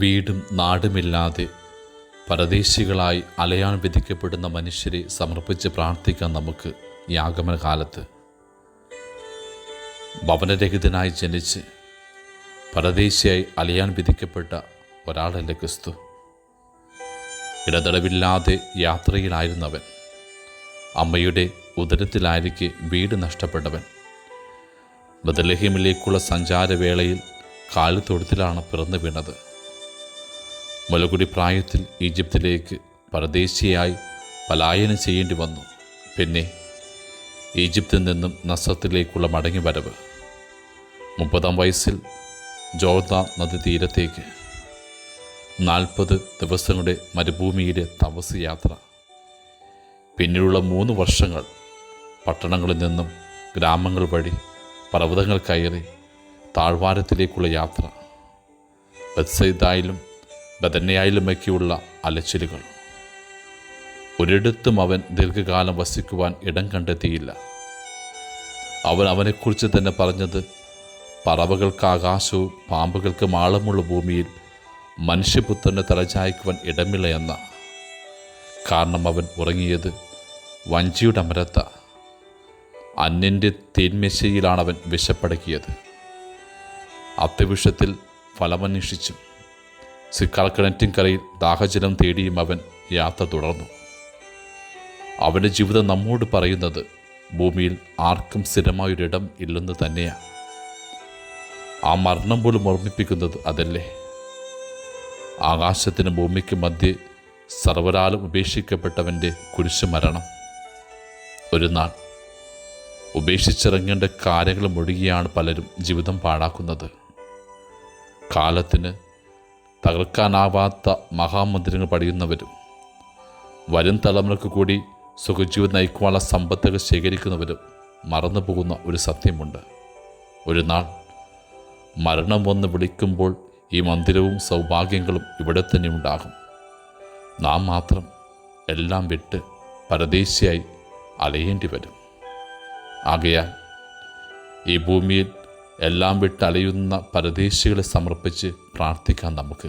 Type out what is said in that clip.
വീടും നാടുമില്ലാതെ പരദേശികളായി അലയാൻ വിധിക്കപ്പെടുന്ന മനുഷ്യരെ സമർപ്പിച്ച് പ്രാർത്ഥിക്കാൻ നമുക്ക് ഈ ആഗമനകാലത്ത്. ഭവനരഹിതനായി ജനിച്ച് പരദേശിയായി അലയാൻ വിധിക്കപ്പെട്ട ഒരാളല്ലേ ക്രിസ്തു. ഇടതടവില്ലാതെ യാത്രയിലായിരുന്നവൻ, അമ്മയുടെ ഉദരത്തിലായിരിക്കെ വീട് നഷ്ടപ്പെട്ടവൻ, ബത്ലഹേമിലേക്കുള്ള സഞ്ചാരവേളയിൽ കാലിത്തൊഴുത്തിലാണ് പിറന്നു വീണത്. മുലകുടി പ്രായത്തിൽ ഈജിപ്തിലേക്ക് പരദേശിയായി പലായനം ചെയ്യേണ്ടി വന്നു. പിന്നെ ഈജിപ്തിൽ നിന്നും നസറത്തിലേക്കുള്ള മടങ്ങിവരവ്. 30-ാം വയസ്സിൽ ജോർദാൻ നദി തീരത്തേക്ക് 40 ദിവസങ്ങളുടെ മരുഭൂമിയിലെ തപസ് യാത്ര. പിന്നീടുള്ള 3 വർഷങ്ങൾ പട്ടണങ്ങളിൽ നിന്നും ഗ്രാമങ്ങൾ വഴി പർവ്വതങ്ങൾ കയറി താഴ്വാരത്തിലേക്കുള്ള യാത്ര. ബത്സയിദായിലും ബദന്യായിലുമൊക്കെയുള്ള അലച്ചിലുകൾ. ഒരിടത്തും അവൻ ദീർഘകാലം വസിക്കുവാൻ ഇടം കണ്ടെത്തിയില്ല. അവൻ അവനെക്കുറിച്ച് തന്നെ പറഞ്ഞത്, പറവകൾക്ക് ആകാശവും പാമ്പുകൾക്ക് മാളമുള്ള ഭൂമിയിൽ മനുഷ്യപുത്രനെ തലചായ്ക്കുവാൻ ഇടമില്ല എന്ന. കാരണം അവൻ ഉറങ്ങിയത് വഞ്ചിയുടെ അമരത്ത, അന്യൻ്റെ തേന്മേശയിലാണവൻ വിശപ്പടക്കിയത്. അത്യവിഷത്തിൽ ഫലമന്വേഷിച്ചും സിക്കാർ കിണറ്റിൻകരയിൽ ദാഹജലം തേടിയും അവൻ യാത്ര തുടർന്നു. അവൻ്റെ ജീവിതം നമ്മോട് പറയുന്നത് ഭൂമിയിൽ ആർക്കും സ്ഥിരമായൊരിടം ഇല്ലെന്ന് തന്നെയാണ്. ആ മരണം പോലും ഓർമ്മിപ്പിക്കുന്നത് അതല്ലേ. ആകാശത്തിന് ഭൂമിക്ക് മധ്യേ സർവ്വരാലും ഉപേക്ഷിക്കപ്പെട്ടവൻ്റെ കുരിശു മരണം. ഒരു നാൾ ഉപേക്ഷിച്ചിറങ്ങേണ്ട കാര്യങ്ങൾ മുഴുകിയാണ് പലരും ജീവിതം പാഴാക്കുന്നത്. കാലത്തിന് തകർക്കാനാവാത്ത മഹാമന്ദിരങ്ങൾ പണിയുന്നവരും വരും തലമുറക്ക് കൂടി സുഖജീവിതം നയിക്കുവാനുള്ള സമ്പത്തുകൾ ശേഖരിക്കുന്നവരും മറന്നു പോകുന്ന ഒരു സത്യമുണ്ട്. ഒരു നാൾ മരണം വന്ന് വിളിക്കുമ്പോൾ ഈ മന്ദിരവും സൗഭാഗ്യങ്ങളും ഇവിടെ തന്നെ ഉണ്ടാകും. നാം മാത്രം എല്ലാം വിട്ട് പരദേശിയായി അലയേണ്ടി വരും. ആകയാൽ ഈ ഭൂമിയിൽ എല്ലാം വിട്ട് അലയുന്ന പരദേശികളെ സമർപ്പിച്ച് പ്രാർത്ഥിക്കാൻ നമുക്ക്.